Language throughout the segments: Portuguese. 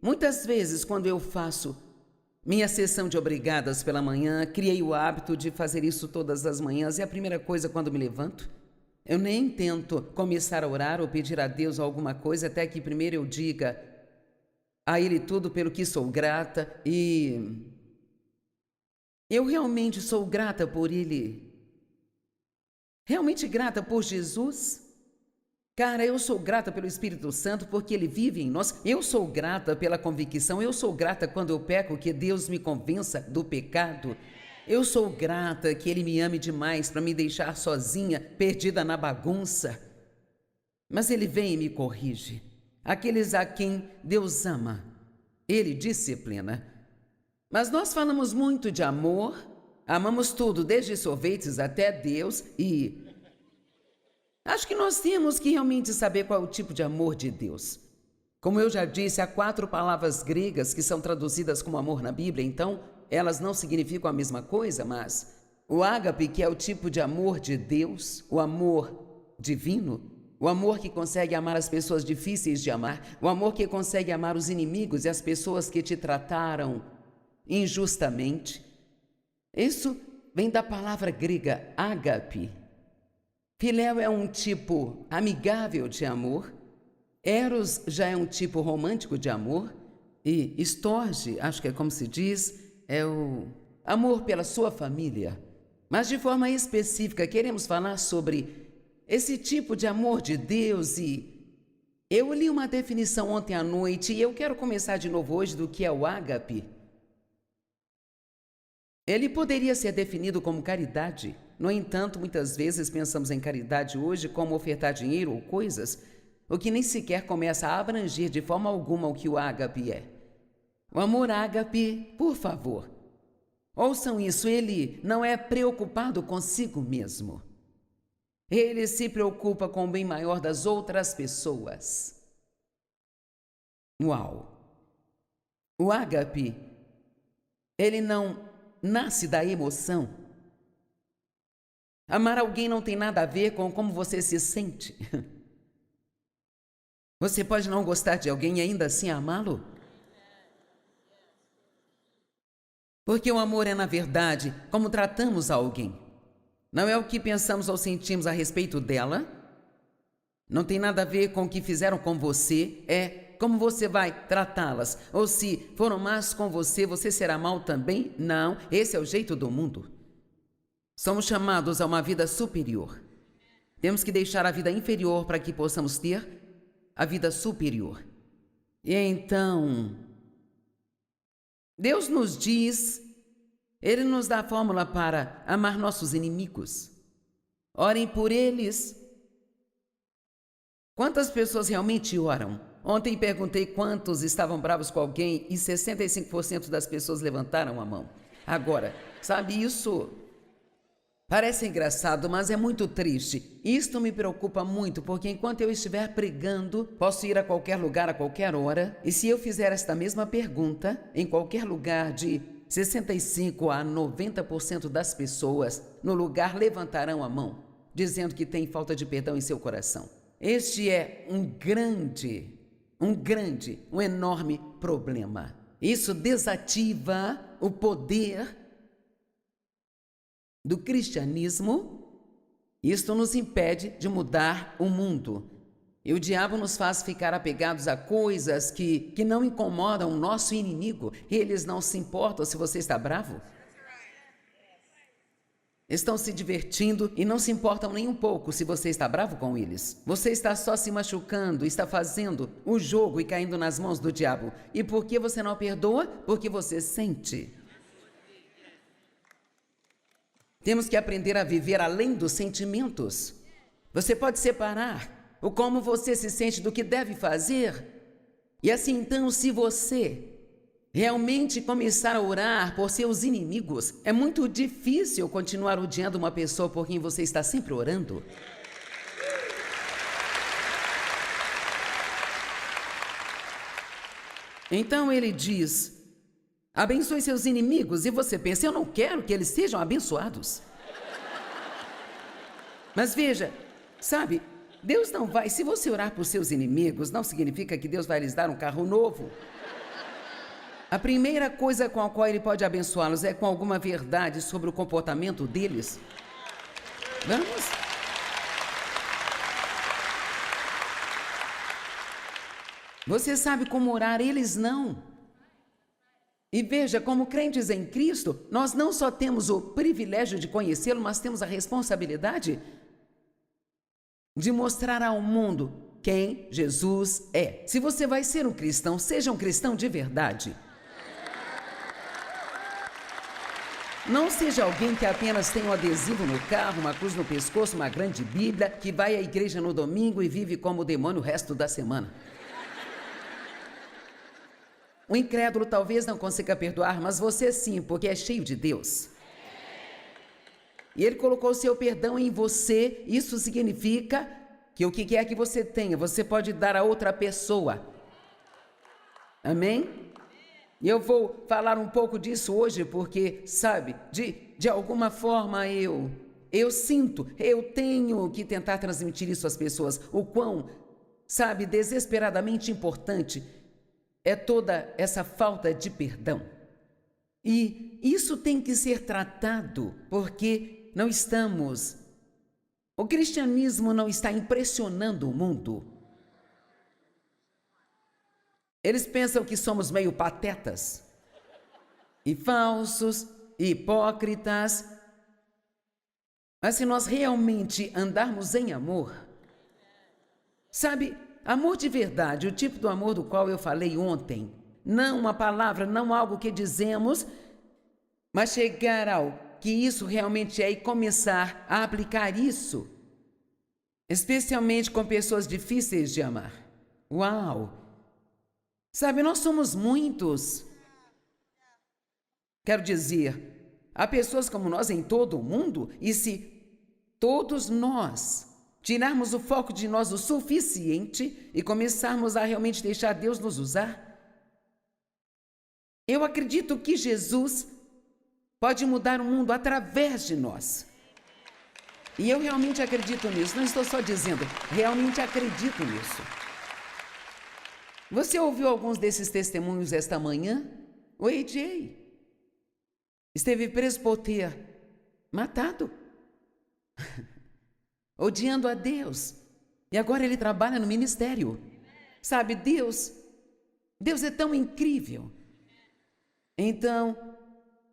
muitas vezes, quando eu faço minha sessão de obrigadas pela manhã, criei o hábito de fazer isso todas as manhãs, e a primeira coisa quando me levanto, eu nem tento começar a orar ou pedir a Deus alguma coisa, até que primeiro eu diga a Ele tudo pelo que sou grata, e eu realmente sou grata por Ele, realmente grata por Jesus. Cara, eu sou grata pelo Espírito Santo porque Ele vive em nós. Eu sou grata pela convicção. Eu sou grata quando eu peco, que Deus me convença do pecado. Eu sou grata que Ele me ame demais para me deixar sozinha, perdida na bagunça. Mas Ele vem e me corrige. Aqueles a quem Deus ama, Ele disciplina. Mas nós falamos muito de amor, amamos tudo, desde sorvetes até Deus, e acho que nós temos que realmente saber qual é o tipo de amor de Deus. Como eu já disse, há 4 palavras gregas que são traduzidas como amor na Bíblia, então elas não significam a mesma coisa, mas o ágape, que é o tipo de amor de Deus, o amor divino, o amor que consegue amar as pessoas difíceis de amar, o amor que consegue amar os inimigos e as pessoas que te trataram injustamente. Isso vem da palavra grega ágape. Filéu é um tipo amigável de amor, eros já é um tipo romântico de amor, e estorge, acho que é como se diz, é o amor pela sua família. Mas de forma específica, queremos falar sobre esse tipo de amor de Deus, e eu li uma definição ontem à noite e eu quero começar de novo hoje do que é o ágape. Ele poderia ser definido como caridade. No entanto, muitas vezes pensamos em caridade hoje como ofertar dinheiro ou coisas, o que nem sequer começa a abranger de forma alguma o que o ágape é. O amor ágape, por favor, ouçam isso, ele não é preocupado consigo mesmo. Ele se preocupa com o bem maior das outras pessoas. Uau! O ágape, ele não nasce da emoção. Amar alguém não tem nada a ver com como você se sente. Você pode não gostar de alguém e ainda assim amá-lo? Porque o amor é, na verdade, como tratamos alguém. Não é o que pensamos ou sentimos a respeito dela. Não tem nada a ver com o que fizeram com você. É como você vai tratá-las. Ou se foram más com você, você será mal também? Não, esse é o jeito do mundo. Somos chamados a uma vida superior. Temos que deixar a vida inferior para que possamos ter a vida superior. E então, Deus nos diz, Ele nos dá a fórmula para amar nossos inimigos. Orem por eles. Quantas pessoas realmente oram? Ontem perguntei quantos estavam bravos com alguém e 65% das pessoas levantaram a mão. Agora, sabe, isso parece engraçado, mas é muito triste. Isto me preocupa muito, porque enquanto eu estiver pregando, posso ir a qualquer lugar, a qualquer hora, e se eu fizer esta mesma pergunta, em qualquer lugar, de 65% a 90% das pessoas no lugar levantarão a mão, dizendo que tem falta de perdão em seu coração. Este é um enorme problema. Isso desativa o poder do cristianismo. Isto nos impede de mudar o mundo. E o diabo nos faz ficar apegados a coisas que não incomodam o nosso inimigo. Eles não se importam se você está bravo. Estão se divertindo e não se importam nem um pouco se você está bravo com eles. Você está só se machucando, está fazendo o jogo e caindo nas mãos do diabo. E por que você não perdoa? Porque você sente. Temos que aprender a viver além dos sentimentos. Você pode separar o como você se sente do que deve fazer. E assim então, se você realmente começar a orar por seus inimigos, é muito difícil continuar odiando uma pessoa por quem você está sempre orando. Então ele diz: abençoe seus inimigos, e você pensa, eu não quero que eles sejam abençoados. Mas veja, sabe, Deus não vai, se você orar por seus inimigos, não significa que Deus vai lhes dar um carro novo. A primeira coisa com a qual ele pode abençoá-los é com alguma verdade sobre o comportamento deles. Vamos? Você sabe como orar, eles não. E veja, como crentes em Cristo, nós não só temos o privilégio de conhecê-lo, mas temos a responsabilidade de mostrar ao mundo quem Jesus é. Se você vai ser um cristão, seja um cristão de verdade. Não seja alguém que apenas tem um adesivo no carro, uma cruz no pescoço, uma grande Bíblia, que vai à igreja no domingo e vive como demônio o resto da semana. O incrédulo talvez não consiga perdoar, mas você sim, porque é cheio de Deus. E Ele colocou o seu perdão em você. Isso significa que o que quer que você tenha, você pode dar a outra pessoa. Amém? E eu vou falar um pouco disso hoje, porque, sabe, de alguma forma eu sinto, eu tenho que tentar transmitir isso às pessoas, o quão, sabe, desesperadamente importante é toda essa falta de perdão. E isso tem que ser tratado, porque o cristianismo não está impressionando o mundo. Eles pensam que somos meio patetas, e falsos, e hipócritas. Mas se nós realmente andarmos em amor, sabe, amor de verdade, o tipo do amor do qual eu falei ontem, não uma palavra, não algo que dizemos, mas chegar ao que isso realmente é e começar a aplicar isso, especialmente com pessoas difíceis de amar. Uau! Sabe, nós somos muitos. Quero dizer, há pessoas como nós em todo o mundo, e se todos nós tirarmos o foco de nós o suficiente e começarmos a realmente deixar Deus nos usar, eu acredito que Jesus pode mudar o mundo através de nós. E eu realmente acredito nisso, não estou só dizendo, realmente acredito nisso. Você ouviu alguns desses testemunhos esta manhã? O AJ esteve preso por ter matado, odiando a Deus, e agora ele trabalha no ministério. Sabe, Deus é tão incrível. Então,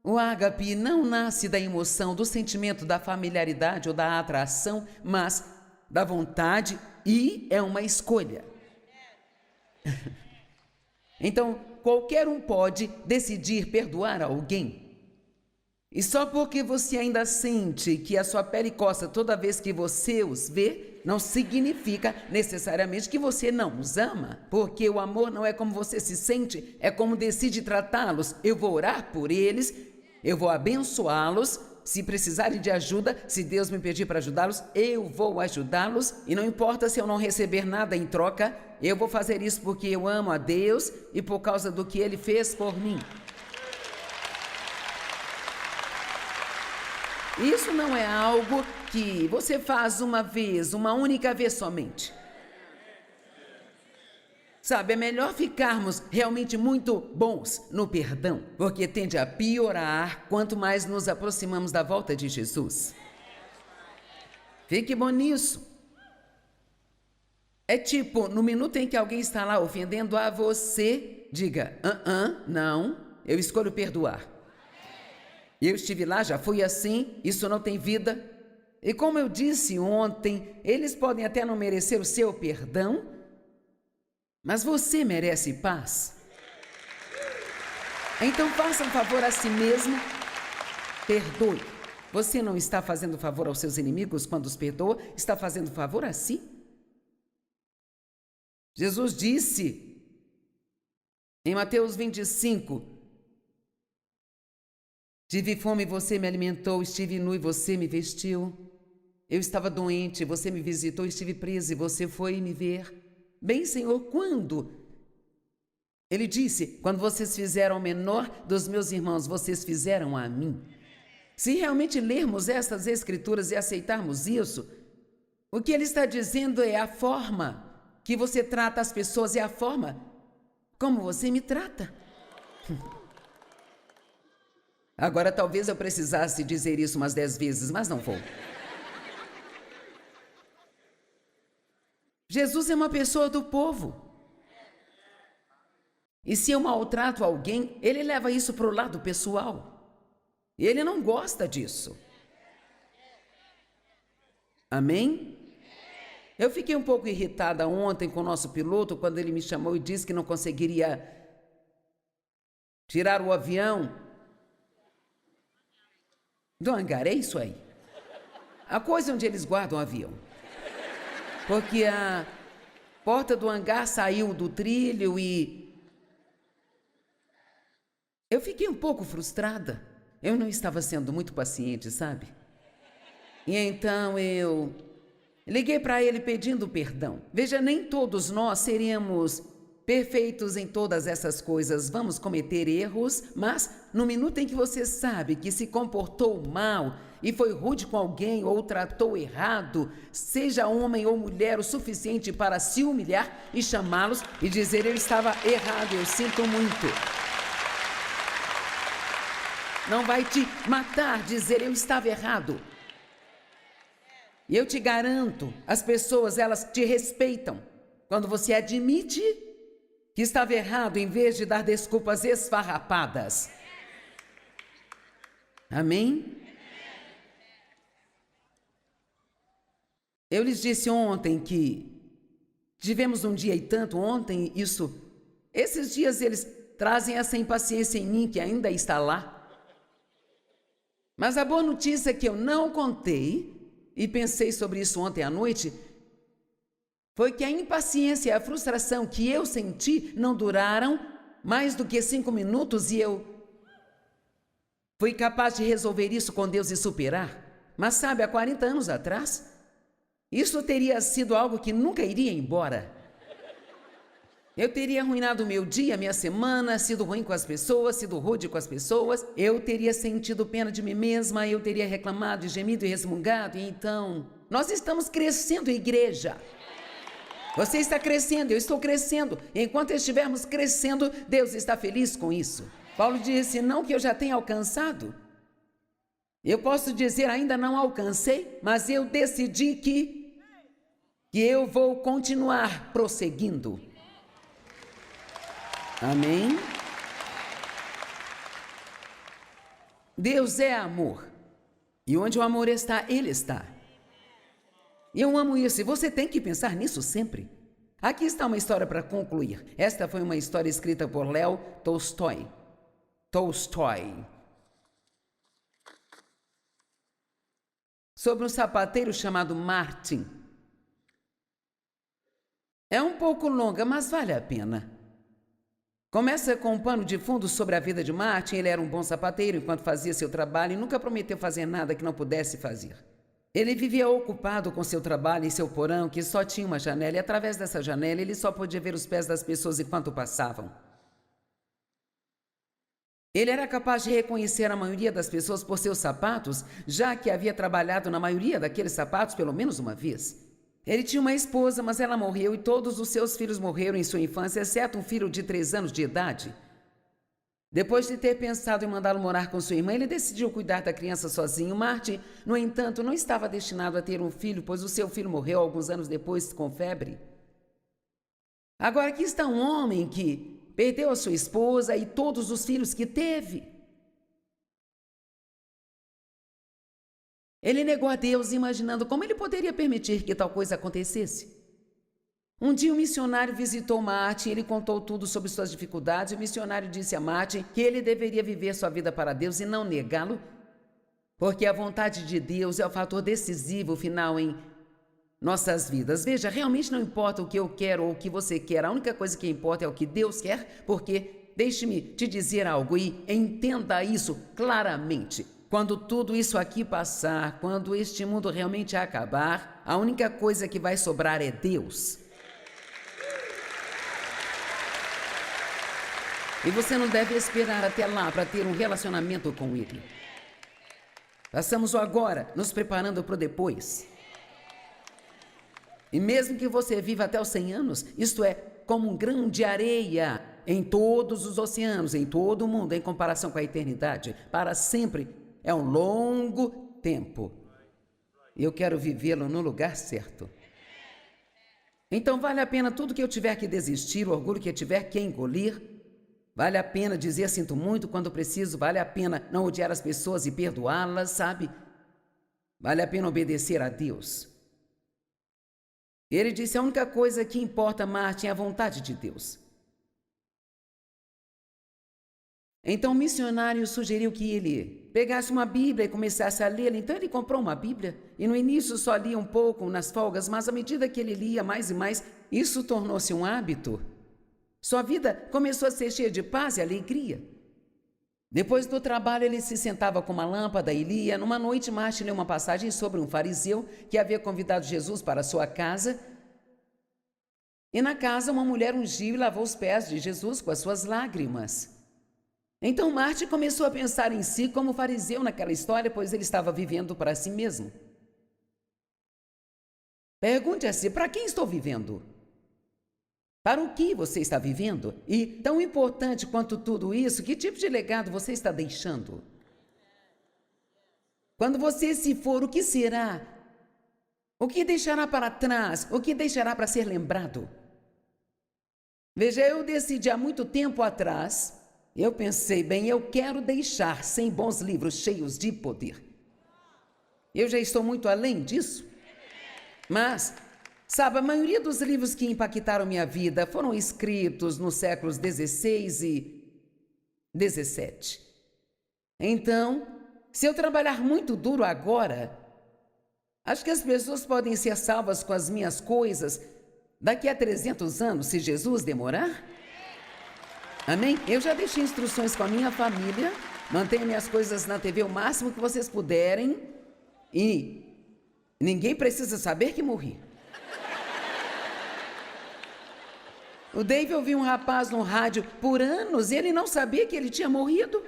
o ágape não nasce da emoção, do sentimento, da familiaridade ou da atração, mas da vontade, e é uma escolha. Então, qualquer um pode decidir perdoar alguém. E só porque você ainda sente que a sua pele coça toda vez que você os vê, não significa necessariamente que você não os ama. Porque o amor não é como você se sente, é como decide tratá-los. Eu vou orar por eles, eu vou abençoá-los. Se precisarem de ajuda, se Deus me pedir para ajudá-los, eu vou ajudá-los. E não importa se eu não receber nada em troca, eu vou fazer isso porque eu amo a Deus e por causa do que Ele fez por mim. Isso não é algo que você faz uma vez, uma única vez somente. Sabe, é melhor ficarmos realmente muito bons no perdão, porque tende a piorar quanto mais nos aproximamos da volta de Jesus. Fique bom nisso. É tipo, no minuto em que alguém está lá ofendendo a você, diga, não, eu escolho perdoar. Eu estive lá, já fui assim, isso não tem vida. E como eu disse ontem, eles podem até não merecer o seu perdão, mas você merece paz. Então faça um favor a si mesmo, perdoe. Você não está fazendo favor aos seus inimigos quando os perdoa, está fazendo favor a si. Jesus disse em Mateus 25, tive fome e você me alimentou, estive nu e você me vestiu. Eu estava doente, você me visitou, estive preso e você foi me ver. Bem, Senhor, quando? Ele disse, quando vocês fizeram ao menor dos meus irmãos, vocês fizeram a mim. Se realmente lermos estas escrituras e aceitarmos isso, o que ele está dizendo é a forma que você trata as pessoas, é a forma como você me trata. Agora, talvez eu precisasse dizer isso umas 10 vezes, mas não vou. Jesus é uma pessoa do povo. E se eu maltrato alguém, ele leva isso para o lado pessoal. E ele não gosta disso. Amém? Eu fiquei um pouco irritada ontem com o nosso piloto quando ele me chamou e disse que não conseguiria tirar o avião do hangar. É isso aí. A coisa onde eles guardam o avião. Porque a porta do hangar saiu do trilho e eu fiquei um pouco frustrada. Eu não estava sendo muito paciente, sabe? E então eu liguei para ele pedindo perdão. Veja, nem todos nós seremos perfeitos em todas essas coisas. Vamos cometer erros, mas no minuto em que você sabe que se comportou mal e foi rude com alguém ou tratou errado, seja homem ou mulher o suficiente para se humilhar e chamá-los e dizer: eu estava errado, eu sinto muito. Não vai te matar dizer: eu estava errado. E eu te garanto, as pessoas, elas te respeitam quando você admite que estava errado em vez de dar desculpas esfarrapadas. Amém? Eu lhes disse ontem que tivemos um dia e tanto ontem, esses dias eles trazem essa impaciência em mim que ainda está lá. Mas a boa notícia é que eu não contei, e pensei sobre isso ontem à noite, foi que a impaciência e a frustração que eu senti não duraram mais do que 5 minutos e eu fui capaz de resolver isso com Deus e superar. Mas sabe, há 40 anos atrás, isso teria sido algo que nunca iria embora. Eu teria arruinado o meu dia, minha semana, sido ruim com as pessoas, sido rude com as pessoas. Eu teria sentido pena de mim mesma, eu teria reclamado e gemido e resmungado. E então, nós estamos crescendo, igreja. Você está crescendo, eu estou crescendo. Enquanto estivermos crescendo, Deus está feliz com isso. Paulo disse: não que eu já tenha alcançado. Eu posso dizer: ainda não alcancei, mas eu decidi que eu vou continuar prosseguindo. Amém? Deus é amor. E onde o amor está, Ele está. E eu amo isso. E você tem que pensar nisso sempre. Aqui está uma história para concluir. Esta foi uma história escrita por Léo Tolstói. Sobre um sapateiro chamado Martin. É um pouco longa, mas vale a pena. Começa com um pano de fundo sobre a vida de Martin. Ele era um bom sapateiro enquanto fazia seu trabalho e nunca prometeu fazer nada que não pudesse fazer. Ele vivia ocupado com seu trabalho em seu porão, que só tinha uma janela, e através dessa janela ele só podia ver os pés das pessoas enquanto passavam. Ele era capaz de reconhecer a maioria das pessoas por seus sapatos, já que havia trabalhado na maioria daqueles sapatos pelo menos uma vez. Ele tinha uma esposa, mas ela morreu e todos os seus filhos morreram em sua infância, exceto um filho de 3 anos de idade. Depois de ter pensado em mandá-lo morar com sua irmã, ele decidiu cuidar da criança sozinho. Martin, no entanto, não estava destinado a ter um filho, pois o seu filho morreu alguns anos depois com febre. Agora aqui está um homem que perdeu a sua esposa e todos os filhos que teve. Ele negou a Deus, imaginando como ele poderia permitir que tal coisa acontecesse. Um dia um missionário visitou Martin, ele contou tudo sobre suas dificuldades. O missionário disse a Martin que ele deveria viver sua vida para Deus e não negá-lo, porque a vontade de Deus é o fator decisivo final em nossas vidas. Veja, realmente não importa o que eu quero ou o que você quer, a única coisa que importa é o que Deus quer, porque, deixe-me te dizer algo e entenda isso claramente. Quando tudo isso aqui passar, quando este mundo realmente acabar, a única coisa que vai sobrar é Deus. E você não deve esperar até lá para ter um relacionamento com Ele. Passamos o agora, nos preparando para o depois. E mesmo que você viva até os 100 anos, isto é, como um grão de areia, em todos os oceanos, em todo o mundo, em comparação com a eternidade. Para sempre é um longo tempo. E eu quero vivê-lo no lugar certo. Então vale a pena tudo que eu tiver que desistir, o orgulho que eu tiver que engolir. Vale a pena dizer sinto muito quando preciso, vale a pena não odiar as pessoas e perdoá-las, sabe? Vale a pena obedecer a Deus. Ele disse, a única coisa que importa, Martin, é a vontade de Deus. Então o missionário sugeriu que ele pegasse uma Bíblia e começasse a lê-la. Então ele comprou uma Bíblia e no início só lia um pouco nas folgas, mas à medida que ele lia mais e mais, isso tornou-se um hábito. Sua vida começou a ser cheia de paz e alegria. Depois do trabalho, ele se sentava com uma lâmpada e lia. Numa noite, Martin leu uma passagem sobre um fariseu que havia convidado Jesus para sua casa. E na casa, uma mulher ungiu e lavou os pés de Jesus com as suas lágrimas. Então Martin começou a pensar em si como fariseu naquela história, pois ele estava vivendo para si mesmo. Pergunte a si, para quem estou vivendo? Para o que você está vivendo? E, tão importante quanto tudo isso, que tipo de legado você está deixando? Quando você se for, o que será? O que deixará para trás? O que deixará para ser lembrado? Veja, eu decidi há muito tempo atrás, eu pensei, bem, eu quero deixar 100 bons livros cheios de poder. Eu já estou muito além disso. Mas, sabe, a maioria dos livros que impactaram minha vida foram escritos nos séculos XVI e XVII. Então, se eu trabalhar muito duro agora, acho que as pessoas podem ser salvas com as minhas coisas daqui a 300 anos, se Jesus demorar. Amém? Eu já deixei instruções com a minha família, mantenha minhas coisas na TV o máximo que vocês puderem e ninguém precisa saber que morri. O Dave ouviu um rapaz no rádio por anos e ele não sabia que ele tinha morrido.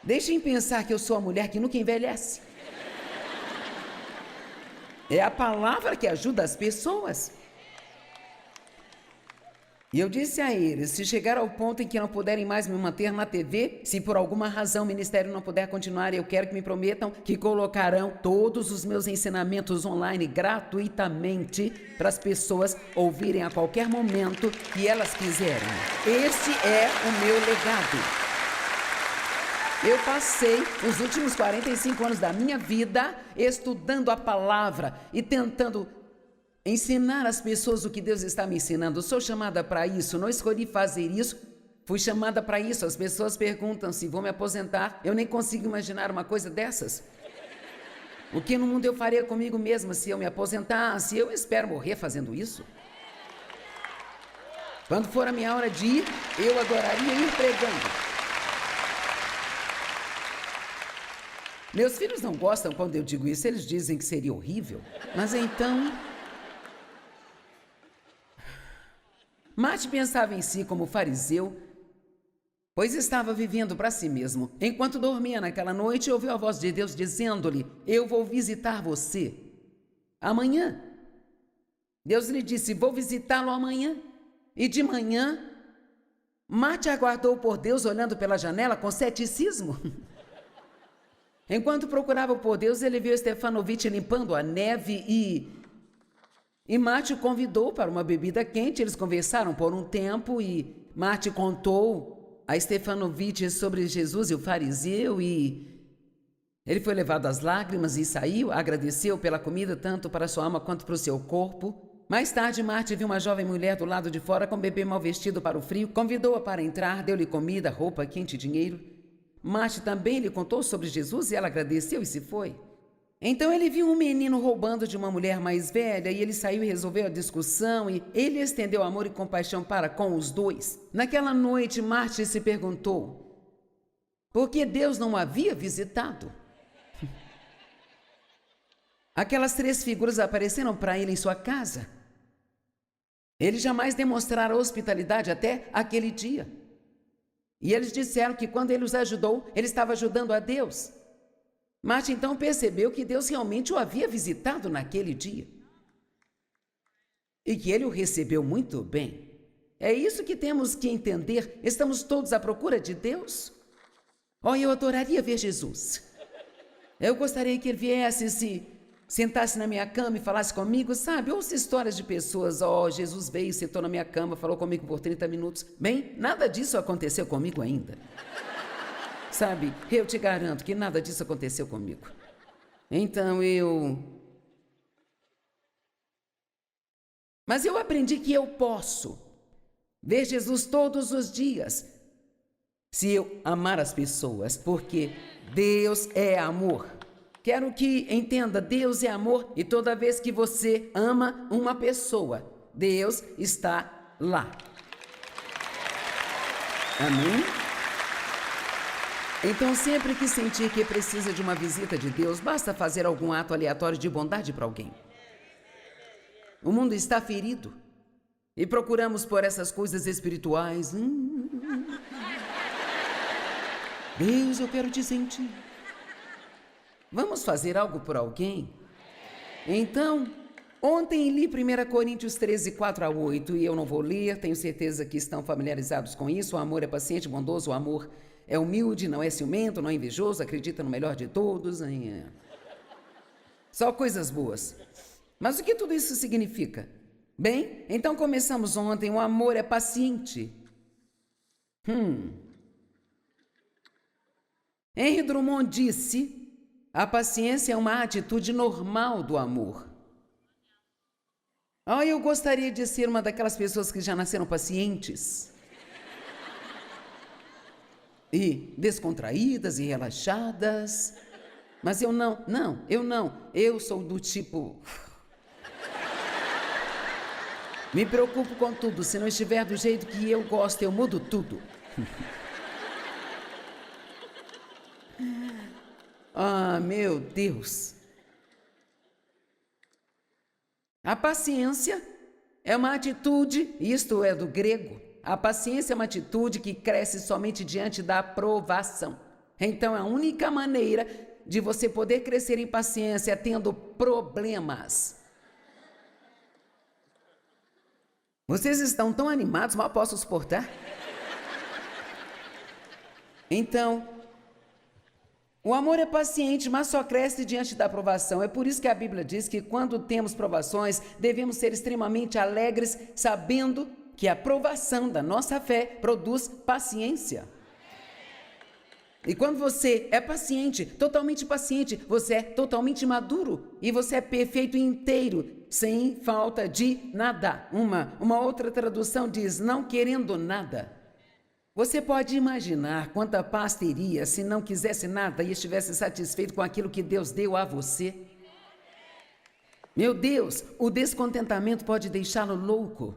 Deixem pensar que eu sou a mulher que nunca envelhece. É a palavra que ajuda as pessoas. E eu disse a eles, se chegar ao ponto em que não puderem mais me manter na TV, se por alguma razão o ministério não puder continuar, eu quero que me prometam que colocarão todos os meus ensinamentos online gratuitamente para as pessoas ouvirem a qualquer momento que elas quiserem. Esse é o meu legado. Eu passei os últimos 45 anos da minha vida estudando a palavra e tentando ensinar às pessoas o que Deus está me ensinando. Sou chamada para isso, não escolhi fazer isso, fui chamada para isso. As pessoas perguntam se vou me aposentar. Eu nem consigo imaginar uma coisa dessas. O que no mundo eu faria comigo mesma se eu me aposentasse? Eu espero morrer fazendo isso. Quando for a minha hora de ir, eu adoraria ir pregando. Meus filhos não gostam quando eu digo isso, eles dizem que seria horrível. Mas então, Martin pensava em si como fariseu, pois estava vivendo para si mesmo. Enquanto dormia naquela noite, ouviu a voz de Deus dizendo-lhe, eu vou visitar você amanhã. Deus lhe disse, vou visitá-lo amanhã. E de manhã, Martin aguardou por Deus olhando pela janela com ceticismo. Enquanto procurava por Deus, ele viu Stefanovic limpando a neve e Martin o convidou para uma bebida quente. Eles conversaram por um tempo e Martin contou a Stefanovic sobre Jesus e o fariseu e ele foi levado às lágrimas e saiu, agradeceu pela comida tanto para sua alma quanto para o seu corpo. Mais tarde, Martin viu uma jovem mulher do lado de fora com um bebê mal vestido para o frio, convidou-a para entrar, deu-lhe comida, roupa quente e dinheiro. Martin também lhe contou sobre Jesus e ela agradeceu e se foi. Então ele viu um menino roubando de uma mulher mais velha e ele saiu e resolveu a discussão e ele estendeu amor e compaixão para com os dois. Naquela noite, Martin se perguntou por que Deus não o havia visitado. Aquelas 3 figuras apareceram para ele em sua casa. Ele jamais demonstrara hospitalidade até aquele dia. E eles disseram que quando ele os ajudou, ele estava ajudando a Deus. Martin então percebeu que Deus realmente o havia visitado naquele dia. e que ele o recebeu muito bem. É isso que temos que entender. Estamos todos à procura de Deus. Eu adoraria ver Jesus. Eu gostaria que ele viesse, se sentasse na minha cama e falasse comigo, sabe? Ouço histórias de pessoas, Jesus veio, sentou na minha cama, falou comigo por 30 minutos. Bem, nada disso aconteceu comigo ainda. Sabe, eu te garanto que nada disso aconteceu comigo. Então Mas eu aprendi que eu posso ver Jesus todos os dias, se eu amar as pessoas, porque Deus é amor. Quero que entenda, Deus é amor, e toda vez que você ama uma pessoa, Deus está lá. Amém? Então, sempre que sentir que precisa de uma visita de Deus, basta fazer algum ato aleatório de bondade para alguém. O mundo está ferido e procuramos por essas coisas espirituais. Deus, eu quero te sentir. Vamos fazer algo por alguém? Então, ontem li 1 Coríntios 13, 4-8, e eu não vou ler, tenho certeza que estão familiarizados com isso. O amor é paciente, bondoso, o amor é humilde, não é ciumento, não é invejoso, acredita no melhor de todos. Só coisas boas. Mas o que tudo isso significa? Bem, então começamos ontem, o amor é paciente. Henry Drummond disse: a paciência é uma atitude normal do amor. Eu gostaria de ser uma daquelas pessoas que já nasceram pacientes. E descontraídas e relaxadas. Mas eu não. Eu sou do tipo... Me preocupo com tudo. Se não estiver do jeito que eu gosto, eu mudo tudo. Meu Deus. A paciência é uma atitude, isto é do grego. A paciência é uma atitude que cresce somente diante da aprovação. Então, a única maneira de você poder crescer em paciência é tendo problemas. Vocês estão tão animados, mal posso suportar. Então, o amor é paciente, mas só cresce diante da aprovação. É por isso que a Bíblia diz que quando temos provações, devemos ser extremamente alegres, sabendo que a aprovação da nossa fé produz paciência. E quando você é paciente, totalmente paciente, você é totalmente maduro e você é perfeito e inteiro, sem falta de nada. Uma outra tradução diz, não querendo nada. Você pode imaginar quanta paz teria se não quisesse nada e estivesse satisfeito com aquilo que Deus deu a você? Meu Deus, o descontentamento pode deixá-lo louco.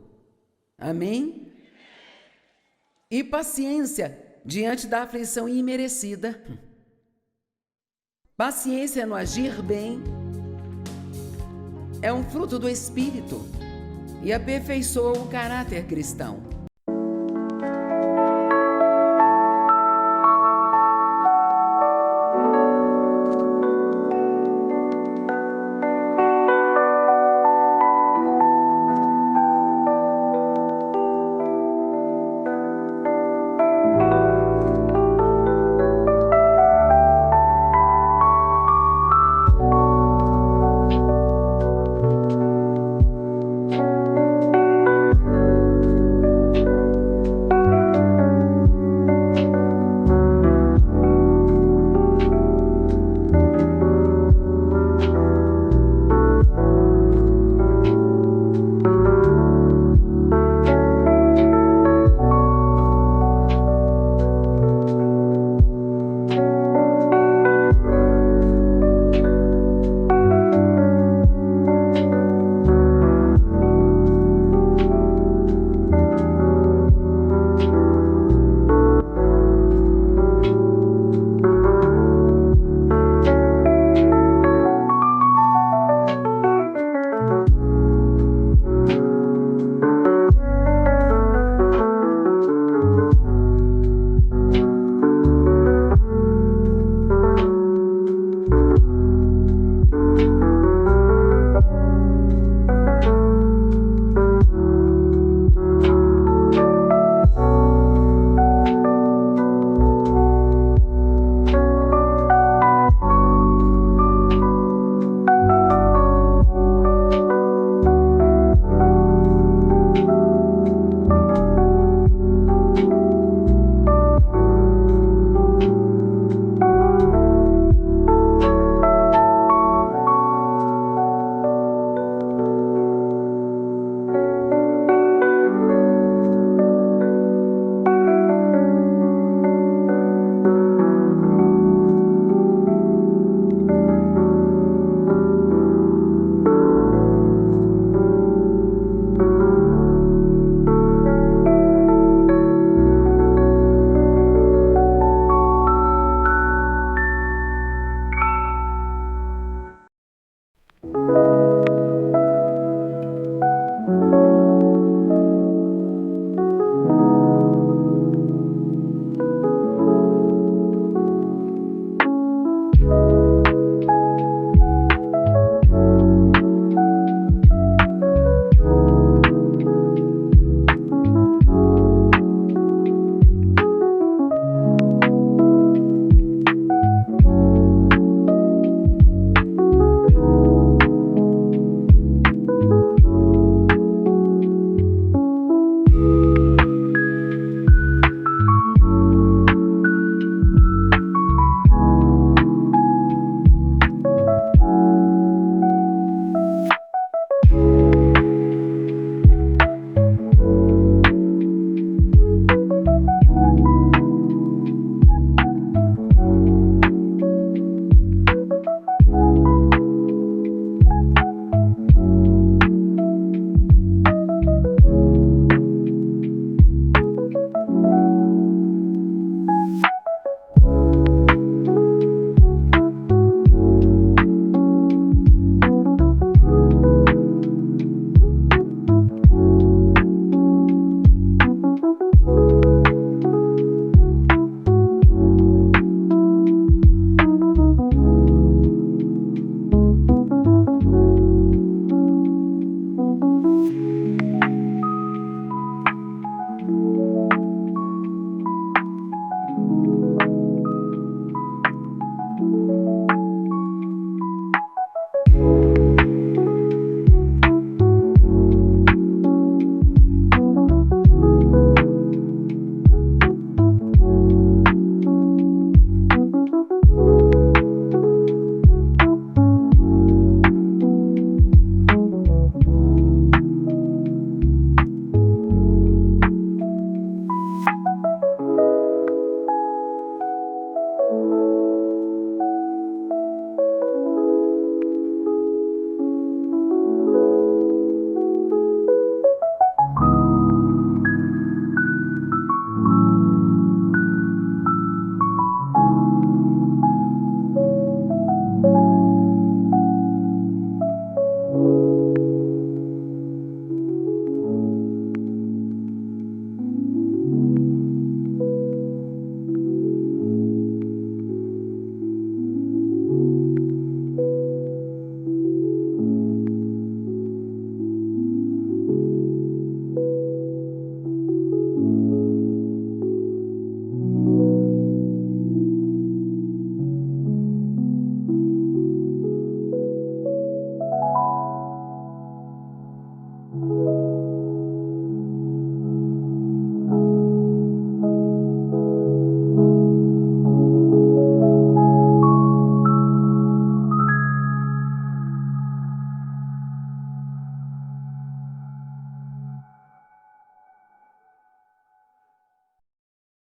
Amém? E paciência diante da aflição imerecida. Paciência no agir bem é um fruto do Espírito e aperfeiçoa o caráter cristão.